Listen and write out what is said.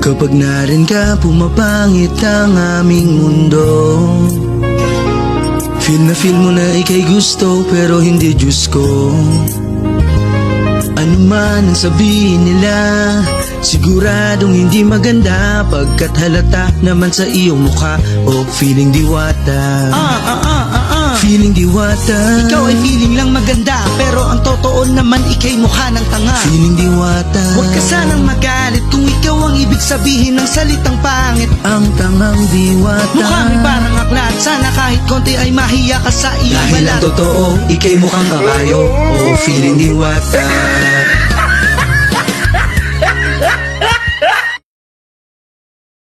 Kapag narin ka, pumapangit ang aming mundo. Feel mo na ika'y gusto, pero hindi Diyos ko. Ano man ang sabihin nila, siguradong hindi maganda, pagkat halata naman sa iyong mukha. Oh, feeling diwata. Feeling diwata. Ikaw ay feeling lang maganda, pero ang totoo naman ika'y mukha ng tanga. Feeling diwata. Huwag ka sanang magalit kung ikaw ang ibig sabihin ng salitang pangit. Ang tangang diwata. Mukha may parang aklat, sana kahit konti ay mahiya ka sa iyong Dahil ang balat. totoo, ika'y mukhang kabayo. Oh, feeling diwata.